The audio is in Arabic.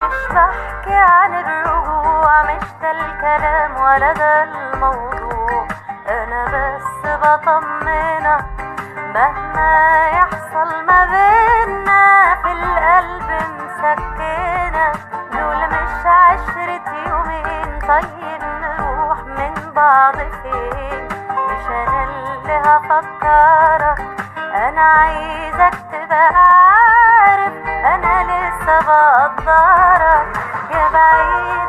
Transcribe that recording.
مش بحكي عن الرجوع، مش ده الكلام ولا ده الموضوع. انا بس بطمنك مهما يحصل ما بينا في القلب مسكنة. دول مش 10 يومين، طيب نروح من بعض فين؟ مش انا اللي هفكرك، انا عايزك تبقى عارف انا لسه بقدرك يا بعيد